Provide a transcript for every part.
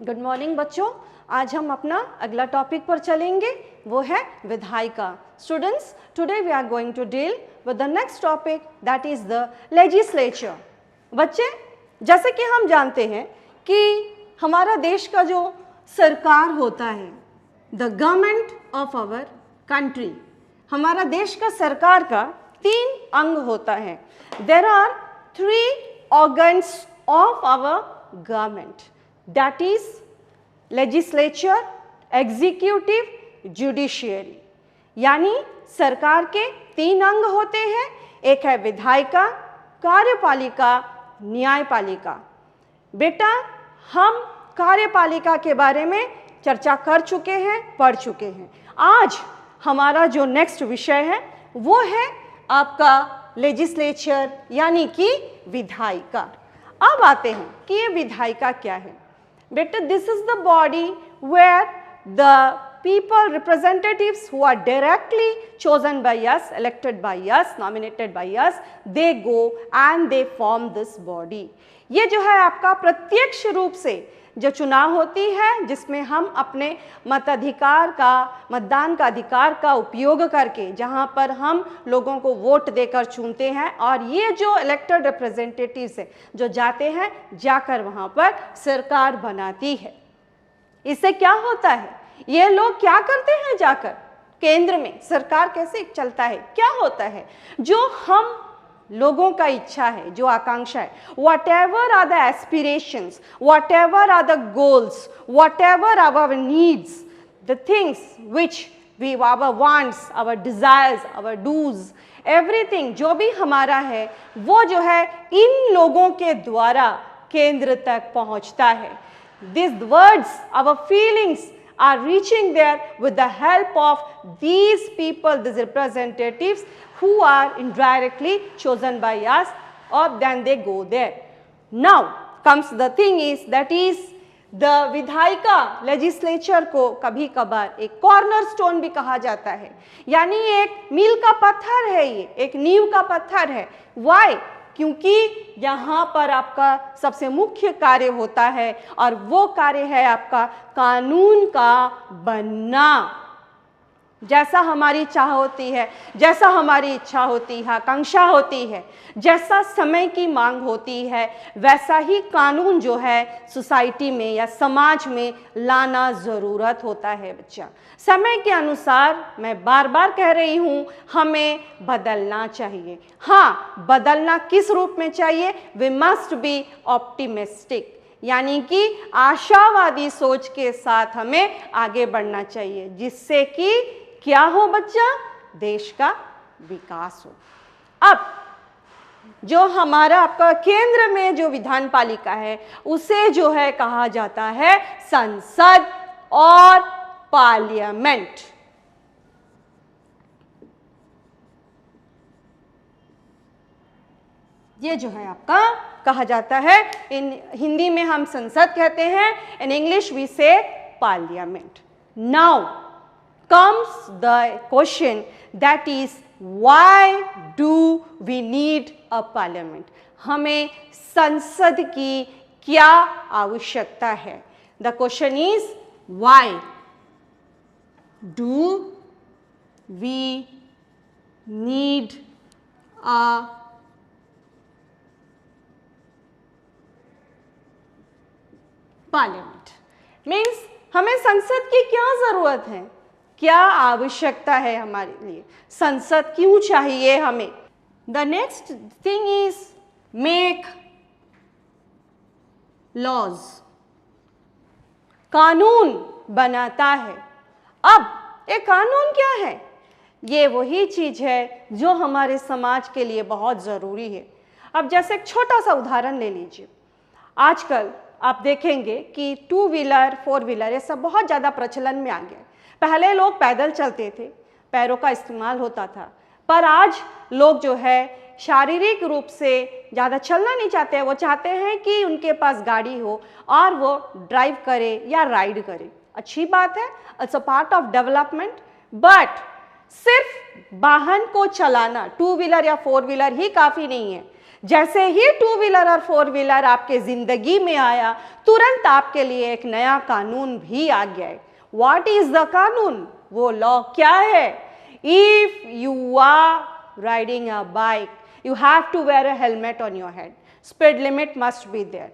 Good morning बच्चों। आज हम अपना अगला टॉपिक पर चलेंगे, वो है विधायिका। Students, today we are going to deal with the next topic that is the legislature. बच्चे, जैसे कि हम जानते हैं कि हमारा देश का जो सरकार होता है, the government of our country, हमारा देश का सरकार का 3 अंग होता है। There are 3 organs of our government, that is legislature, executive, judiciary। यानी सरकार के 3 अंग होते हैं, एक है विधायिका, कार्यपालिका, न्यायपालिका। बेटा, हम कार्यपालिका के बारे में चर्चा कर चुके हैं, पढ़ चुके हैं। आज हमारा जो नेक्स्ट विषय है वो है आपका लेजिस्लेचर यानी कि विधायिका। अब आते हैं कि ये विधायिका क्या है। बेटा, this is the body where the people, representatives who are directly chosen by us, elected by us, nominated by us, they go and they form this body। ये जो है आपका प्रत्यक्ष रूप से जो चुनाव होती है, जिसमें हम अपने मताधिकार का, मतदान का अधिकार का उपयोग करके, जहां पर हम लोगों को वोट देकर चुनते हैं, और ये जो इलेक्टेड रिप्रेजेंटेटिव्स है जो जाते हैं, जाकर वहां पर सरकार बनाती है। इससे क्या होता है, ये लोग क्या करते हैं, जाकर केंद्र में सरकार कैसे चलता है, क्या होता है, जो हम लोगों का इच्छा है, जो आकांक्षा है, whatever are the aspirations, whatever are the goals, whatever our needs, the things which we, our wants, our desires, our dos, everything जो भी हमारा है, वो जो है इन लोगों के द्वारा केंद्र तक पहुंचता है। These words, our feelings are reaching there with the help of these people, these representatives who are indirectly chosen by us, or then they go there. Now comes the thing is that is the विधायिका legislature को कभी कभार एक corner stone भी कहा जाता है, यानी एक मील का पत्थर है, ये एक नींव का पत्थर है। Why? क्योंकि यहाँ पर आपका सबसे मुख्य कार्य होता है, और वो कार्य है आपका कानून का बनना। जैसा हमारी चाह होती है, जैसा हमारी इच्छा होती है, आकांक्षा होती है, जैसा समय की मांग होती है, वैसा ही कानून जो है सोसाइटी में या समाज में लाना ज़रूरत होता है। बच्चा, समय के अनुसार, मैं बार बार कह रही हूँ, हमें बदलना चाहिए। हाँ, बदलना किस रूप में चाहिए? वी मस्ट बी ऑप्टिमिस्टिक, यानी कि आशावादी सोच के साथ हमें आगे बढ़ना चाहिए, जिससे कि क्या हो बच्चा, देश का विकास हो। अब जो हमारा आपका केंद्र में जो विधान पालिका है, उसे जो है कहा जाता है संसद और पार्लियामेंट। ये जो है आपका कहा जाता है, इन हिंदी में हम संसद कहते हैं, इन इंग्लिश वी से parliament. Now comes the question that is why do we need a parliament? हमें संसद की क्या आवश्यकता है? The question is why do we need a parliament? Means हमें संसद की क्या जरूरत है, क्या आवश्यकता है हमारे लिए, संसद क्यों चाहिए हमें? The next thing is make laws, कानून बनाता है। अब ये कानून क्या है? ये वही चीज है जो हमारे समाज के लिए बहुत जरूरी है। अब जैसे एक छोटा सा उदाहरण ले लीजिए। आजकल आप देखेंगे कि 2 व्हीलर 4 व्हीलर ये सब बहुत ज़्यादा प्रचलन में आ गया। पहले लोग पैदल चलते थे, पैरों का इस्तेमाल होता था, पर आज लोग जो है शारीरिक रूप से ज़्यादा चलना नहीं चाहते हैं। वो चाहते हैं कि उनके पास गाड़ी हो और वो ड्राइव करे या राइड करे। अच्छी बात है, it's a part of development, but सिर्फ वाहन को चलाना 2 व्हीलर या 4 व्हीलर ही काफ़ी नहीं है। जैसे ही टू व्हीलर और फोर व्हीलर आपके जिंदगी में आया, तुरंत आपके लिए एक नया कानून भी आ गया है। व्हाट इज द कानून? वो लॉ क्या है? If you are riding a bike, you have to wear a helmet on your head. Speed limit must be there.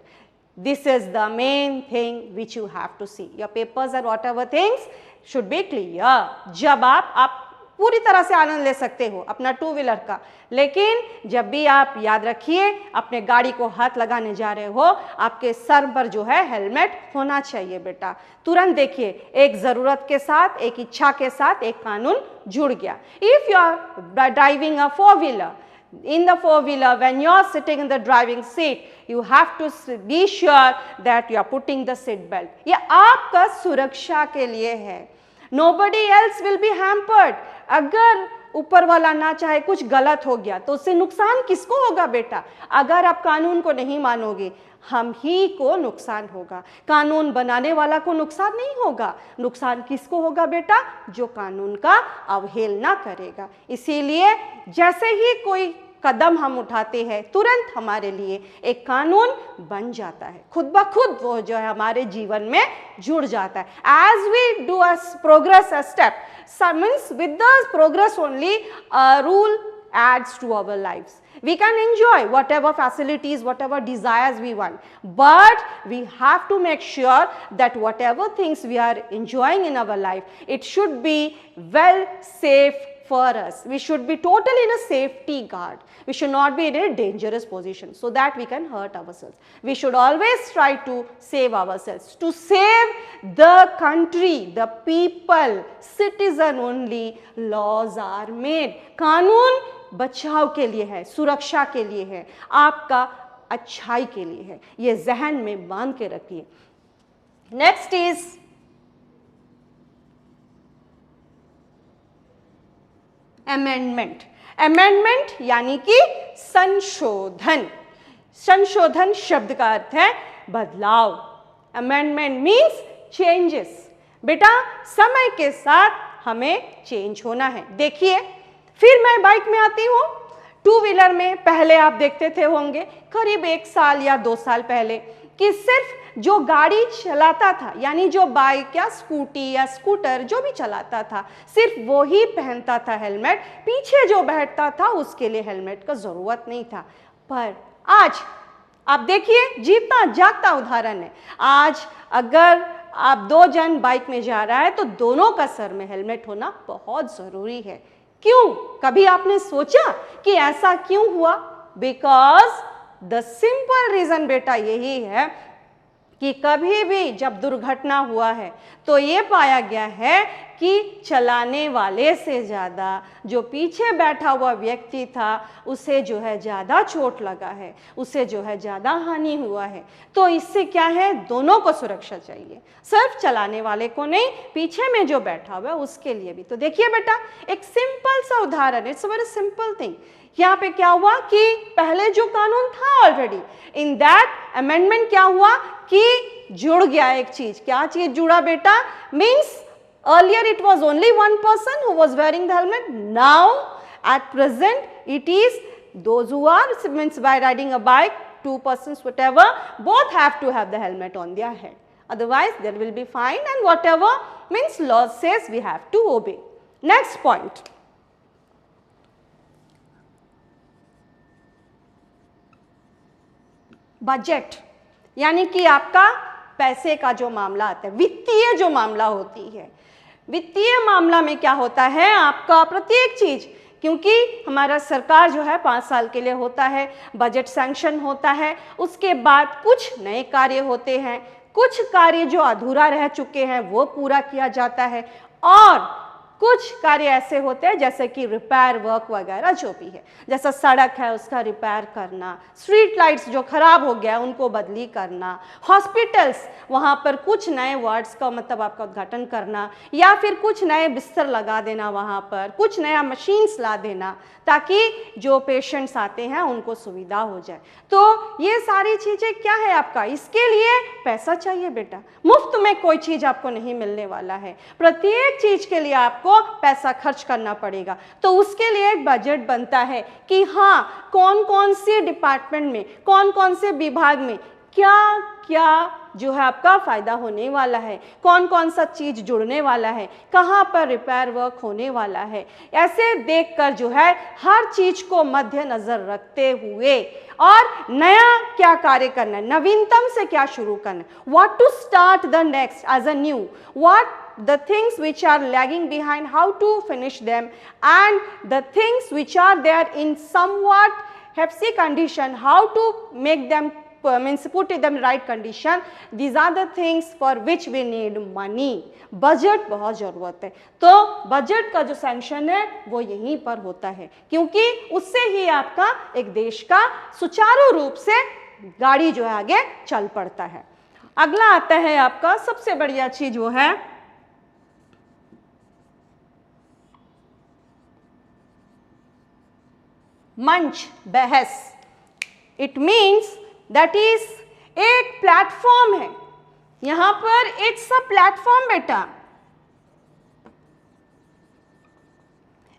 This is the main thing which you have to see. Your papers and whatever things should be clear. जब आप पूरी तरह से आनंद ले सकते हो अपना two wheeler का, लेकिन जब भी आप याद रखिए अपने गाड़ी को हाथ लगाने जा रहे हो, आपके सर पर जो है हेलमेट होना चाहिए बेटा। तुरंत देखिए, एक ज़रूरत के साथ, एक इच्छा के साथ एक कानून जुड़ गया। If you are driving a four wheeler, in the four wheeler, when you are sitting in the driving seat, you have to be sure that you are putting the seat belt. ये आपका सुरक्षा के लिए है। Nobody else will be hampered. अगर ऊपर वाला ना चाहे कुछ गलत हो गया तो उससे नुकसान किसको होगा बेटा? अगर आप कानून को नहीं मानोगे, हम ही को नुकसान होगा, कानून बनाने वाला को नुकसान नहीं होगा। नुकसान किसको होगा बेटा? जो कानून का अवहेलना करेगा। इसीलिए जैसे ही कोई कदम हम उठाते हैं, तुरंत हमारे लिए एक कानून बन जाता है, खुद ब खुद वो जो है हमारे जीवन में जुड़ जाता है। As we do a progress a step, means with the progress only rule adds to our lives. We can enjoy whatever facilities, whatever desires we want, but we have to make sure that whatever things we are enjoying in our life, it should be well safe for us. We should be totally in a safety guard. We should not be in a dangerous position so that we can hurt ourselves. We should always try to save ourselves. To save the country, the people, citizen only, laws are made. कानून बचाव के लिए है, सुरक्षा के लिए है, आपका अच्छाई के लिए है। ये जहन में बांध के रखिए। Next is amendment. अमेंडमेंट यानी कि संशोधन। संशोधन शब्द का अर्थ है बदलाव। Amendment means changes. बेटा समय के साथ हमें चेंज होना है। देखिए, फिर मैं बाइक में आती हूँ। टू व्हीलर में पहले आप देखते थे होंगे करीब 1 साल या 2 साल पहले कि सिर्फ जो गाड़ी चलाता था, यानी जो बाइक या स्कूटी या स्कूटर जो भी चलाता था, सिर्फ वो ही पहनता था हेलमेट। पीछे जो बैठता था उसके लिए हेलमेट का ज़रूरत नहीं था। पर आज आप देखिए, जीता जागता उदाहरण है। आज अगर आप 2 जन बाइक में जा रहा है तो दोनों का सर में हेलमेट होना बहुत ज़रूरी है। क्यों? कभी आपने सोचा कि ऐसा क्यों हुआ? बिकॉज द सिंपल रीजन बेटा यही है कि कभी भी जब दुर्घटना हुआ है तो ये पाया गया है कि चलाने वाले से ज़्यादा जो पीछे बैठा हुआ व्यक्ति था उसे जो है ज़्यादा चोट लगा है, उसे जो है ज़्यादा हानि हुआ है। तो इससे क्या है, दोनों को सुरक्षा चाहिए, सिर्फ चलाने वाले को नहीं, पीछे में जो बैठा हुआ है उसके लिए भी। तो देखिए बेटा, एक सिंपल सा उदाहरण, it's a very simple thing. यहाँ पे क्या हुआ कि पहले जो कानून था ऑलरेडी, इन दैट अमेंडमेंट क्या हुआ कि जुड़ गया एक चीज। क्या चीज जुड़ा बेटा? Means earlier it was only one person who was wearing the helmet. Now at present it is those who are, means by riding a bike, 2 persons whatever, both have to have the helmet on their head. Otherwise there will be fine, and whatever means law says we have to obey. Next point. Budget, यानी कि आपका पैसे का जो मामला आता है, वित्तीय जो मामला होती है। वित्तीय मामला में क्या होता है, आपका प्रत्येक चीज, क्योंकि हमारा सरकार जो है 5 साल के लिए होता है, बजट सैंक्शन होता है, उसके बाद कुछ नए कार्य होते हैं, कुछ कार्य जो अधूरा रह चुके हैं वो पूरा किया जाता है, और कुछ कार्य ऐसे होते हैं जैसे कि रिपेयर वर्क वगैरह जो भी है, जैसा सड़क है उसका रिपेयर करना, स्ट्रीट लाइट्स जो खराब हो गया उनको बदली करना, हॉस्पिटल्स वहाँ पर कुछ नए वार्ड्स का मतलब आपका उद्घाटन करना, या फिर कुछ नए बिस्तर लगा देना, वहाँ पर कुछ नया मशीन्स ला देना ताकि जो पेशेंट्स आते हैं उनको सुविधा हो जाए। तो ये सारी चीज़ें क्या है आपका, इसके लिए पैसा चाहिए बेटा। मुफ्त में कोई चीज़ आपको नहीं मिलने वाला है, प्रत्येक चीज़ के लिए आपको आपको पैसा खर्च करना पड़ेगा। तो उसके लिए एक बजट बनता है कि हाँ, कौन कौन से डिपार्टमेंट में, कौन कौन से विभाग में क्या क्या जो है आपका फायदा होने वाला है, कौन कौन सा चीज जुड़ने वाला है, कहाँ पर रिपेयर वर्क होने वाला है। ऐसे देखकर जो है हर चीज को मद्देनजर रखते हुए और नया क्या कार्य करना है, नवीनतम से क्या शुरू करना है, what to start the next as a new, what the things which are lagging behind, how to finish them, and the things which are there in somewhat hefty condition, how to make them means put them in right condition. These are the things for which we need money. Budget बहुत ज़रूरत है। तो budget का जो sanction है वो यहीं पर होता है, क्योंकि उससे ही आपका एक देश का सुचारू रूप से गाड़ी जो है आगे चल पड़ता है। अगला आता है आपका सबसे बढ़िया चीज, वो है मंच, बहस। इट मीन्स दैट इज एक प्लेटफॉर्म है, यहां पर इट्स अ प्लेटफॉर्म बेटा,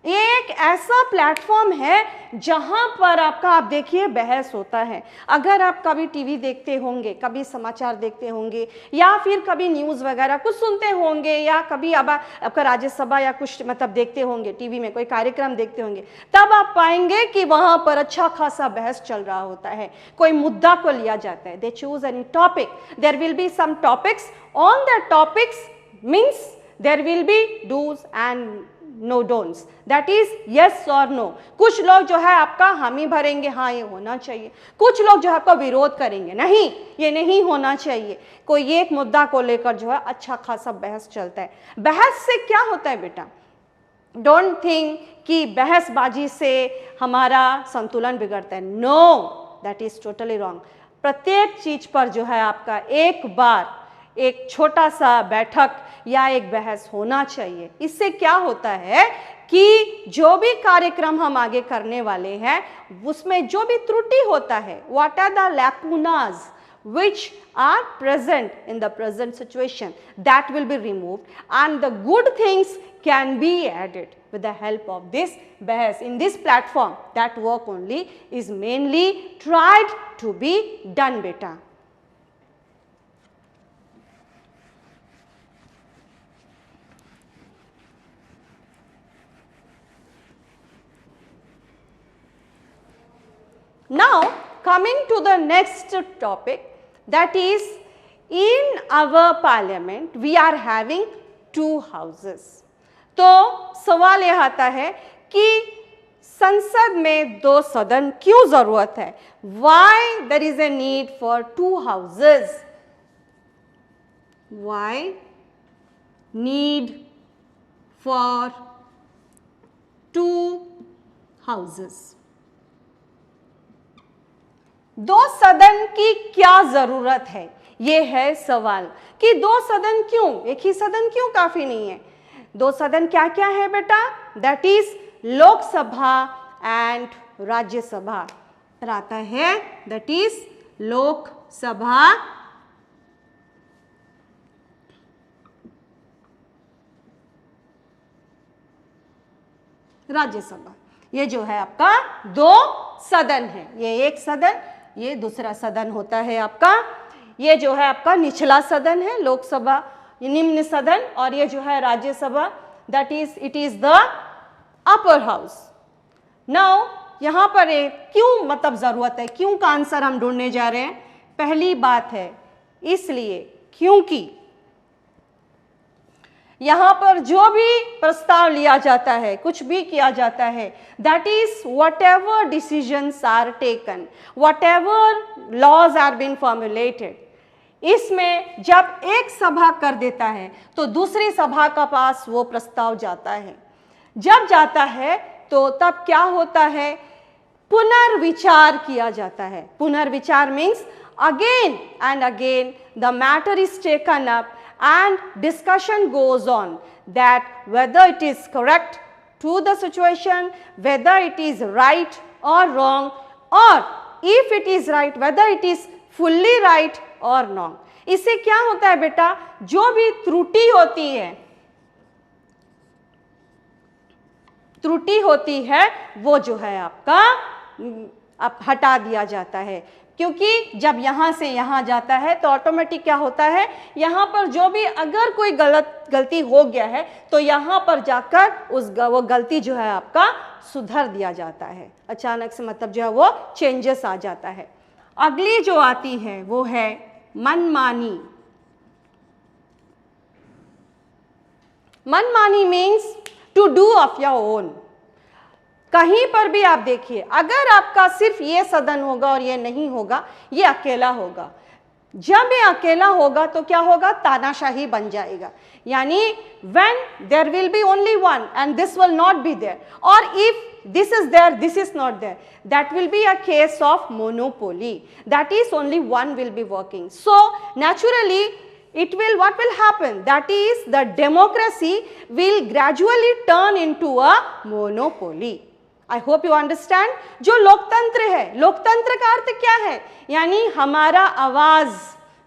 एक ऐसा प्लेटफॉर्म है जहां पर आपका, आप देखिए, बहस होता है। अगर आप कभी टीवी देखते होंगे, कभी समाचार देखते होंगे, या फिर कभी न्यूज़ वगैरह कुछ सुनते होंगे, या कभी अब आपका राज्यसभा या कुछ मतलब देखते होंगे, टीवी में कोई कार्यक्रम देखते होंगे, तब आप पाएंगे कि वहां पर अच्छा खासा बहस चल रहा होता है, कोई मुद्दा को लिया जाता है। They choose any topic, there will be some topics, on that topics means there will be dos and no don'ts, that is yes और नो। कुछ लोग जो है आपका हामी भरेंगे, हाँ ये होना चाहिए, कुछ लोग जो है आपका विरोध करेंगे, नहीं ये नहीं होना चाहिए। कोई एक मुद्दा को लेकर जो है अच्छा खासा बहस चलता है। बहस से क्या होता है बेटा, डोंट थिंक कि बहसबाजी से हमारा संतुलन बिगड़ता है, no, that is totally wrong. प्रत्येक चीज पर जो है आपका एक बार एक छोटा सा बैठक या एक बहस होना चाहिए। इससे क्या होता है कि जो भी कार्यक्रम हम आगे करने वाले हैं उसमें जो भी त्रुटि होता है, what are the lacunas which are present in the present situation, that will be removed and the good things can be added with the help of this bahas in this platform. That work only is mainly tried to be done beta. Now coming to the next topic, that is in our parliament we are having two houses. तो सवाल यह आता है कि संसद में दो सदन क्यों जरूरत है? Why there is a need for two houses? Why need for two houses? दो सदन की क्या जरूरत है, ये है सवाल कि दो सदन क्यों, एक ही सदन क्यों काफी नहीं है? दो सदन क्या क्या है बेटा? That is Lok Sabha and Rajya Sabha. आता है दैट इज लोकसभा राज्यसभा। ये जो है आपका दो सदन है, ये एक सदन, ये दूसरा सदन होता है आपका। ये जो है आपका निचला सदन है लोकसभा, निम्न सदन, और ये जो है Rajya Sabha, that is it is the upper house. Now यहाँ पर एक क्यों मतलब जरूरत है, क्यों का आंसर हम ढूंढने जा रहे हैं। पहली बात है इसलिए क्योंकि यहाँ पर जो भी प्रस्ताव लिया जाता है, कुछ भी किया जाता है, that is whatever decisions are taken, whatever laws are been formulated, इसमें जब एक सभा कर देता है तो दूसरी सभा का पास वो प्रस्ताव जाता है। जब जाता है तो तब क्या होता है, पुनर्विचार किया जाता है। पुनर्विचार means again and again the matter is taken up and discussion goes on that whether it is correct to the situation, whether it is right or wrong, or if it is right whether it is fully right or wrong. इससे क्या होता है बेटा, जो भी त्रुटि होती है, त्रुटि होती है वो जो है आपका अब हटा दिया जाता है, क्योंकि जब यहाँ से यहाँ जाता है तो ऑटोमेटिक क्या होता है, यहाँ पर जो भी अगर कोई गलती हो गया है तो यहाँ पर जाकर वो गलती जो है आपका सुधर दिया जाता है। अचानक से मतलब जो है वो चेंजेस आ जाता है। अगली जो आती है वो है मनमानी। मनमानी means to do of your own. कहीं पर भी आप देखिए, अगर आपका सिर्फ ये सदन होगा और ये नहीं होगा, ये अकेला होगा। जब ये अकेला होगा तो क्या होगा, तानाशाही बन जाएगा। यानी when there will be only one and this will not be there, or if this is there, this is not there, that will be a case of monopoly. That is only one will be working. So naturally what will happen, that is the democracy will gradually turn into a monopoly. I hope you understand. जो लोकतंत्र है, लोकतंत्र का अर्थ क्या है, यानी हमारा आवाज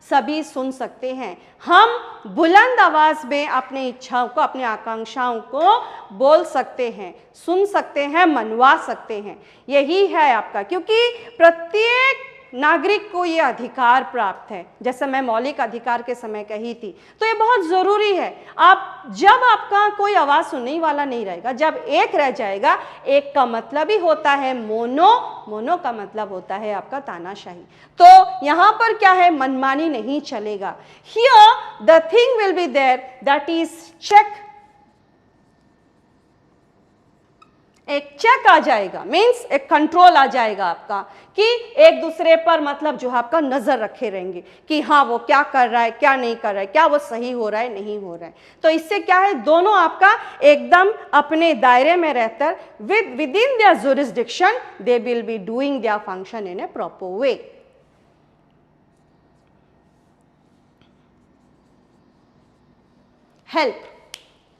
सभी सुन सकते हैं। हम बुलंद आवाज में अपनी इच्छाओं को, अपनी आकांक्षाओं को बोल सकते हैं, सुन सकते हैं, मनवा सकते हैं। यही है आपका, क्योंकि प्रत्येक नागरिक को ये अधिकार प्राप्त है, जैसे मैं मौलिक अधिकार के समय कही थी। तो ये बहुत ज़रूरी है। जब आपका कोई आवाज़ सुनने वाला नहीं रहेगा, जब एक रह जाएगा, एक का मतलब ही होता है मोनो का मतलब होता है आपका तानाशाही। तो यहाँ पर क्या है, मनमानी नहीं चलेगा। Here the thing will be there, that is check. एक चेक आ जाएगा, मीन्स एक कंट्रोल आ जाएगा आपका, कि एक दूसरे पर मतलब जो है आपका नजर रखे रहेंगे कि हाँ वो क्या कर रहा है, क्या नहीं कर रहा है, क्या वो सही हो रहा है, नहीं हो रहा है। तो इससे क्या है, दोनों आपका एकदम अपने दायरे में रहकर with in their jurisdiction they will be doing their function in A proper way. Help,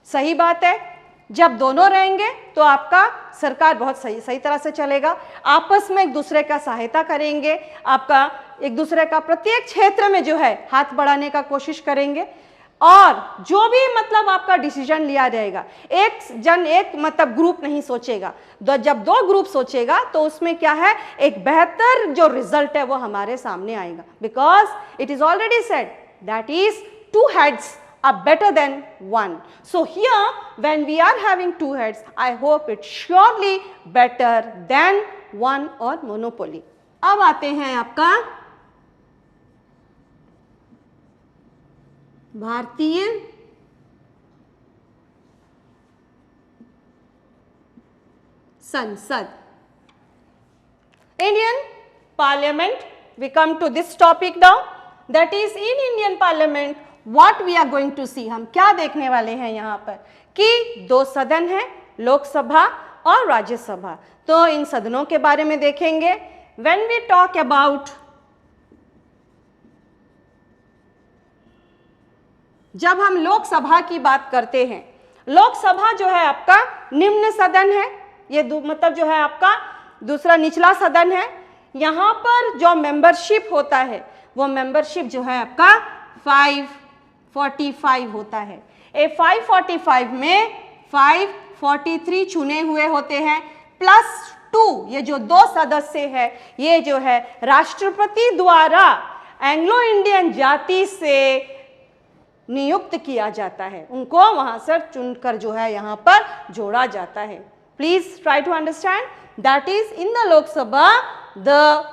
सही बात है। जब दोनों रहेंगे तो आपका सरकार बहुत सही तरह से चलेगा। आपस में एक दूसरे का सहायता करेंगे, आपका एक दूसरे का प्रत्येक क्षेत्र में जो है हाथ बढ़ाने का कोशिश करेंगे, और जो भी मतलब आपका डिसीजन लिया जाएगा, एक मतलब ग्रुप नहीं सोचेगा। जब दो ग्रुप सोचेगा तो उसमें क्या है, एक बेहतर जो रिजल्ट है वो हमारे सामने आएगा। Because it is already said that is 2 heads are better than 1. So here when we are having 2 heads, I hope it's surely better than 1 or monopoly. अब आते हैं आपका भारतीय संसद, Indian Parliament. We come to this topic now, that is in Indian Parliament what we are going to see. हम क्या देखने वाले हैं यहाँ पर, कि 2 सदन हैं, लोकसभा और राज्यसभा। तो इन सदनों के बारे में देखेंगे। When we talk about, जब हम लोकसभा की बात करते हैं, लोकसभा जो है आपका निम्न सदन है, ये मतलब जो है आपका दूसरा निचला सदन है। यहाँ पर जो मेंबरशिप होता है वो मेंबरशिप जो है आपका 545 होता है। 545 में 543 चुने हुए होते हैं, +2 ये जो 2 सदस्य है, ये जो है राष्ट्रपति द्वारा एंग्लो इंडियन जाति से नियुक्त किया जाता है। उनको वहां से चुनकर जो है यहाँ पर जोड़ा जाता है। Please try to understand, that is in the Lok Sabha the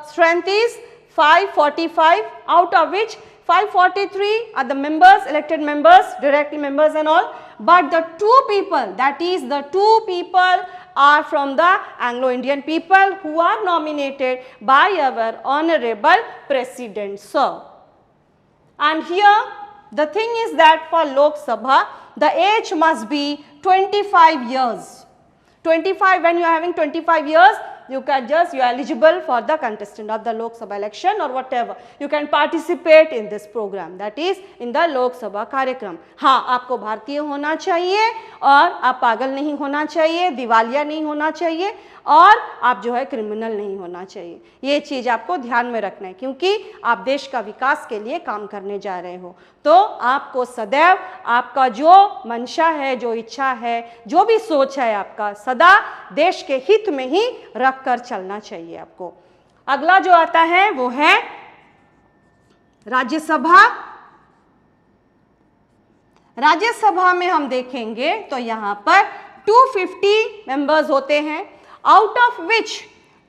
strength is 545, out of which 543 are the members, elected members, direct members and all, but the 2 people, that is the 2 people are from the Anglo-Indian people who are nominated by our honorable president, sir. And here the thing is that for Lok Sabha the age must be 25 years. 25, when you are having 25 years, you can just, you are eligible for the contestant of the Lok Sabha election or whatever. You can participate in this program, that is in the Lok Sabha कार्यक्रम. हाँ, आपको भारतीय होना चाहिए और आप पागल नहीं होना चाहिए, दिवालिया नहीं होना चाहिए और आप जो है क्रिमिनल नहीं होना चाहिए. ये चीज़ आपको ध्यान में रखना है क्योंकि आप देश का विकास के लिए काम करने जा रहे हो. तो आपको सदैव आपका जो मंशा है, जो इच्छा है, जो भी सोच है आपका, सदा देश के हित में ही रख कर चलना चाहिए आपको. अगला जो आता है वो है राज्यसभा. राज्यसभा में हम देखेंगे तो यहाँ पर 250 मेंबर्स होते हैं, आउट ऑफ विच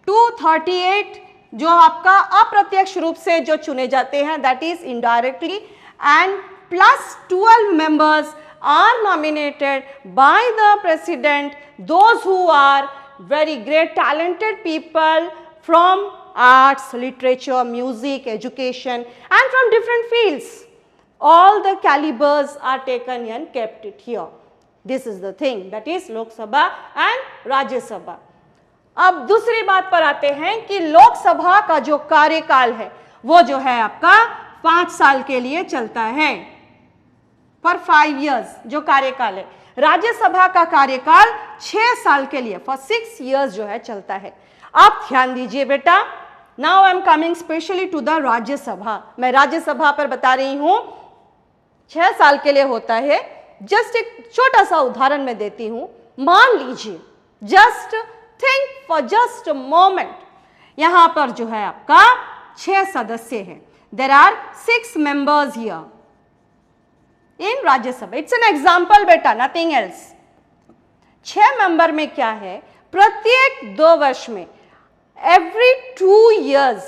238 जो आपका अप्रत्यक्ष रूप से जो चुने जाते हैं, that is indirectly, and plus 12 members are nominated by the president, those who are very great talented people from arts, literature, music, education and from different fields. All the calibers are taken and kept it here. This is the thing, that is Lok Sabha and Rajya Sabha. अब दूसरी बात पर आते हैं कि लोक सभा का जो कार्यकाल है वो जो है आपका 5 साल के लिए चलता है, for 5 years जो कार्यकाल है. राज्यसभा का कार्यकाल 6 साल के लिए for 6 years जो है चलता है. आप ध्यान दीजिए बेटा. Now I am coming specially to the Rajya Sabha. मैं राज्यसभा पर बता रही हूं 6 साल के लिए होता है. जस्ट एक छोटा सा उदाहरण मैं देती हूं. मान लीजिए, just think for just a moment, यहां पर जो है आपका 6 सदस्य हैं. There are 6 members here in Rajya Sabha. It's an example बेटा, नथिंग एल्स. 6 मेंबर में क्या है, प्रत्येक 2 वर्ष में, every 2 years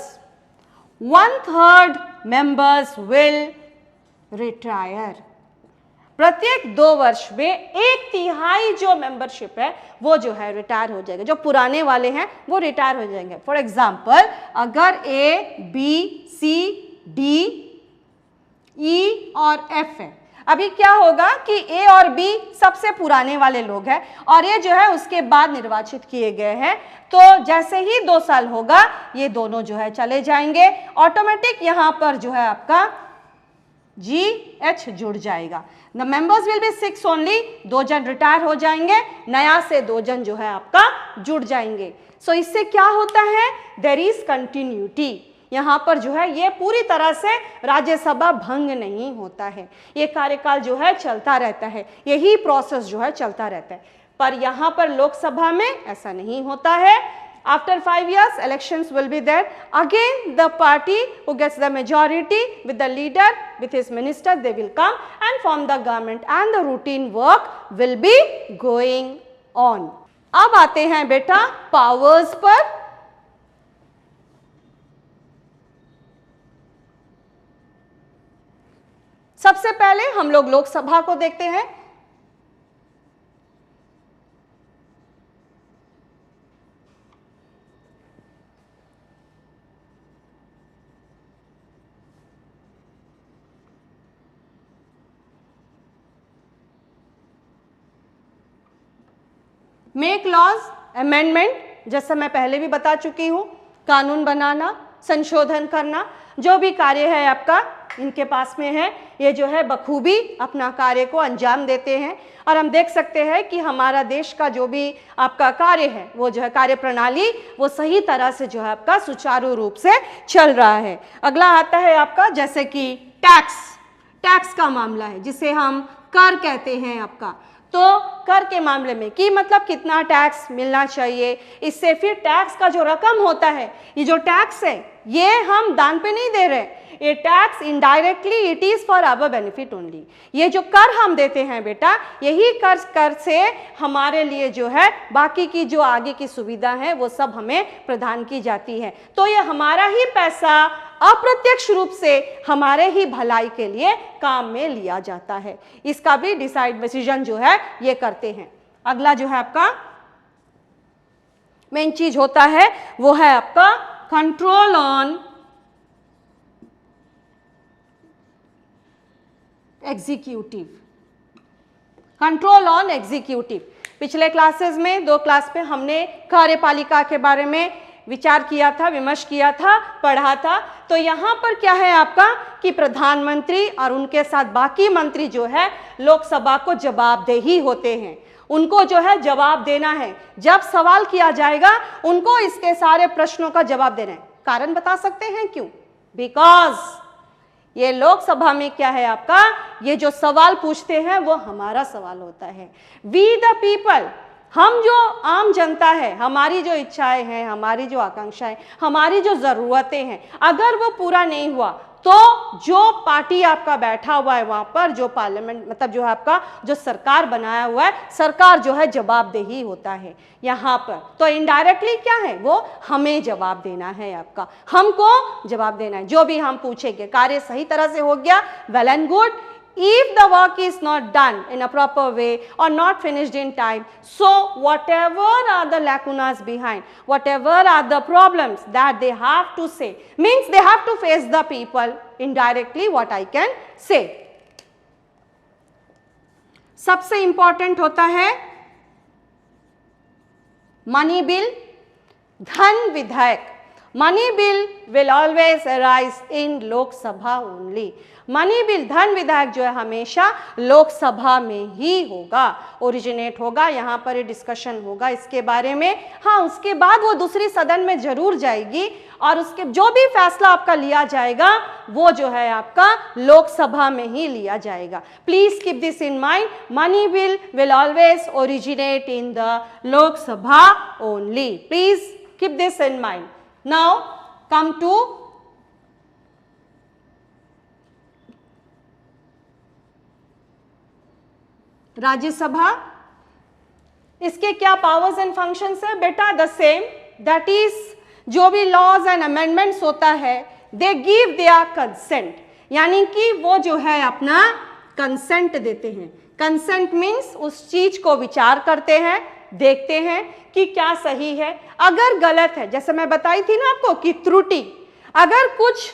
1/3 members will retire. प्रत्येक 2 वर्ष में 1/3 जो मेंबरशिप है वो जो है रिटायर हो जाएगा. जो पुराने वाले हैं वो रिटायर हो जाएंगे. फॉर एग्जाम्पल, अगर A, B, C, D, E और F है, अभी क्या होगा कि A और B सबसे पुराने वाले लोग हैं और ये जो है उसके बाद निर्वाचित किए गए हैं. तो जैसे ही 2 साल होगा ये दोनों जो है चले जाएंगे. ऑटोमेटिक यहाँ पर जो है आपका GH जुड़ जाएगा. The members will be 6 only. 2 जन रिटायर हो जाएंगे, नया से 2 जन जो है आपका जुड़ जाएंगे. सो इससे क्या होता है, देयर इज कंटिन्यूटी. यहाँ पर जो है ये पूरी तरह से राज्यसभा भंग नहीं होता है. ये कार्यकाल जो है चलता रहता है, यही प्रोसेस जो है चलता रहता है. पर यहाँ पर लोकसभा में ऐसा नहीं होता है. After 5 years, elections will be there. Again, the party who gets the majority with the leader, with his minister, they will come and form the government, and the routine work will be going on. अब आते हैं बेटा powers पर. सबसे पहले हम लोग लोकसभा को देखते हैं. मेक लॉज, अमेंडमेंट, जैसा मैं पहले भी बता चुकी हूं, कानून बनाना, संशोधन करना, जो भी कार्य है आपका इनके पास में है. ये जो है बखूबी अपना कार्य को अंजाम देते हैं और हम देख सकते हैं कि हमारा देश का जो भी आपका कार्य है वो जो है कार्य प्रणाली वो सही तरह से जो है आपका सुचारू रूप से चल रहा है. अगला आता है आपका जैसे कि टैक्स का मामला है जिसे हम कर कहते हैं आपका. तो कर के मामले में कि मतलब कितना टैक्स मिलना चाहिए, इससे फिर टैक्स का जो रकम होता है, ये जो टैक्स है ये हम दान पे नहीं दे रहे. ये tax indirectly it is for our benefit only. ये जो कर हम देते हैं बेटा, यही कर से हमारे लिए जो है बाकी की जो आगे की सुविधा है वो सब हमें प्रदान की जाती है. तो ये हमारा ही पैसा अप्रत्यक्ष रूप से हमारे ही भलाई के लिए काम में लिया जाता है. इसका भी डिसीजन जो है ये करते हैं. अगला जो है आपका मेन चीज होता है वो है आपका control on executive. Control on executive. पिछले क्लासेस में 2 क्लास पे हमने कार्यपालिका के बारे में विचार किया था, विमर्श किया था, पढ़ा था। तो यहाँ पर क्या है आपका कि प्रधानमंत्री और उनके साथ बाकी मंत्री जो है लोकसभा को जवाबदेही होते हैं, उनको जो है जवाब देना है। जब सवाल किया जाएगा उनको इसके सारे प्रश्नों का जवाब देना है। कारण बता सकते हैं क्यों? बिकॉज ये लोकसभा में क्या है आपका, ये जो सवाल पूछते हैं वो हमारा सवाल होता है। वी द पीपल, हम जो आम जनता है, हमारी जो इच्छाएं हैं, हमारी जो आकांक्षाएं, हमारी जो ज़रूरतें हैं, अगर वो पूरा नहीं हुआ तो जो पार्टी आपका बैठा हुआ है वहाँ पर, जो पार्लियामेंट मतलब जो है आपका जो सरकार बनाया हुआ है, सरकार जो है जवाबदेही होता है यहाँ पर। तो इनडायरेक्टली क्या है, वो हमें जवाब देना है, आपका हमको जवाब देना है। जो भी हम पूछेंगे, कार्य सही तरह से हो गया, well and good. If the work is not done in a proper way or not finished in time, so whatever are the lacunas behind, whatever are the problems that they have to say, means they have to face the people indirectly, what I can say. सबसे important होता है money bill, धन विधेयक। Money bill will always arise in Lok Sabha only. Money bill, धन विधेयक जो है हमेशा लोकसभा में ही होगा, ओरिजिनेट होगा, यहाँ पर डिस्कशन होगा इसके बारे में। हाँ, उसके बाद वो दूसरी सदन में जरूर जाएगी और उसके जो भी फैसला आपका लिया जाएगा वो जो है आपका लोकसभा में ही लिया जाएगा। Please keep this in mind, money bill will always originate in the Lok Sabha only. Please keep this in mind. Now come to Rajya Sabha. इसके क्या पावर्स एंड फंक्शंस है बेटा? द सेम, दैट इज जो भी लॉज एंड अमेंडमेंट्स होता है, they give their consent, यानी कि वो जो है अपना कंसेंट देते हैं। कंसेंट मीन्स उस चीज को विचार करते हैं, देखते हैं कि क्या सही है, अगर गलत है, जैसे मैं बताई थी ना आपको कि त्रुटि, अगर कुछ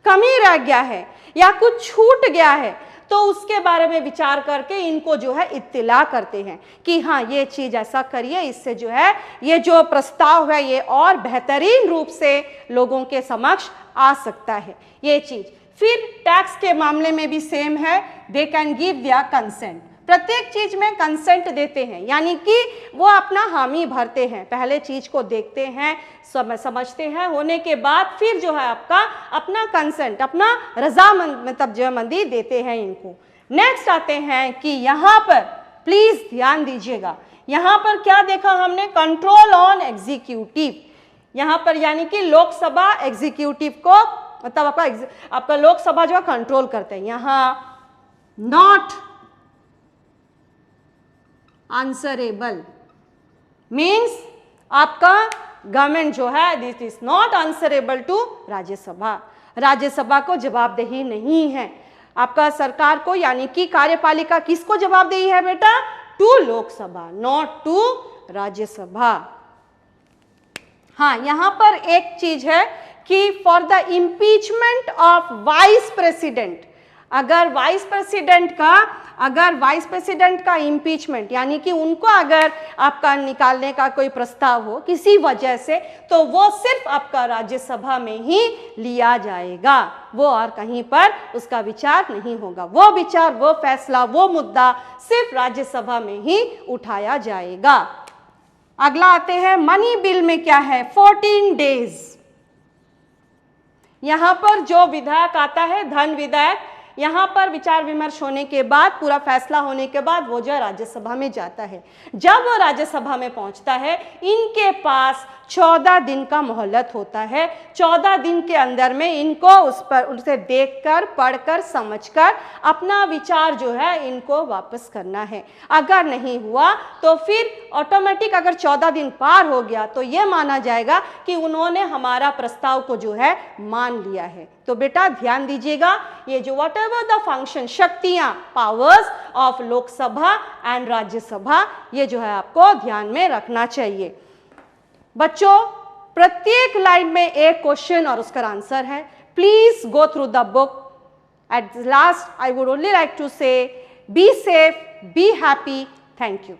कमी रह गया है या कुछ छूट गया है तो उसके बारे में विचार करके इनको जो है इत्तिला करते हैं कि हाँ ये चीज ऐसा करिए, इससे जो है ये जो प्रस्ताव है ये और बेहतरीन रूप से लोगों के समक्ष आ सकता है ये चीज। फिर टैक्स के मामले में भी सेम है, they can give their consent. प्रत्येक चीज में कंसेंट देते हैं, यानी कि वो अपना हामी भरते हैं, पहले चीज को देखते हैं, समझते हैं, होने के बाद फिर जो है आपका अपना कंसेंट, अपना रजामंद मतलब जमंदी देते हैं इनको। नेक्स्ट आते हैं कि यहाँ पर प्लीज ध्यान दीजिएगा, यहाँ पर क्या देखा हमने? Control on executive. यहाँ पर यानी कि लोकसभा एग्जीक्यूटिव को मतलब आपका लोकसभा जो है कंट्रोल करते हैं। यहाँ नॉट आंसरेबल मीन्स आपका गवर्नमेंट जो है this is not answerable to Rajya Sabha. Rajya Sabha को जवाबदेही नहीं है आपका सरकार को, यानी कि कार्यपालिका किसको जवाबदेही है बेटा? To Lok Sabha, not to Rajya Sabha. हाँ, यहां पर एक चीज है कि for the impeachment of vice president, अगर वाइस प्रेसिडेंट का इम्पीचमेंट यानी कि उनको अगर आपका निकालने का कोई प्रस्ताव हो किसी वजह से, तो वो सिर्फ आपका राज्यसभा में ही लिया जाएगा, वो और कहीं पर उसका विचार नहीं होगा। वो विचार, वो फैसला, वो मुद्दा सिर्फ राज्यसभा में ही उठाया जाएगा। अगला आते हैं मनी बिल में क्या है? 14 डेज। यहां पर जो विधेयक आता है धन विधेयक, यहाँ पर विचार विमर्श होने के बाद, पूरा फैसला होने के बाद वो जो राज्यसभा में जाता है। जब वो राज्यसभा में पहुंचता है, इनके पास 14 दिन का मोहलत होता है। 14 दिन के अंदर में इनको उसे देखकर, पढ़कर, समझकर अपना विचार जो है इनको वापस करना है। अगर नहीं हुआ तो फिर ऑटोमेटिक, अगर 14 दिन पार हो गया तो ये माना जाएगा कि उन्होंने हमारा प्रस्ताव को जो है मान लिया है। तो बेटा ध्यान दीजिएगा, ये जो वट एवर द फंक्शन, शक्तियां, powers of Lok Sabha and Rajya Sabha, ये जो है आपको ध्यान में रखना चाहिए। बच्चों, प्रत्येक लाइन में एक क्वेश्चन और उसका आंसर है। Please go through the book. At last I would only like to say be safe, be happy, thank you.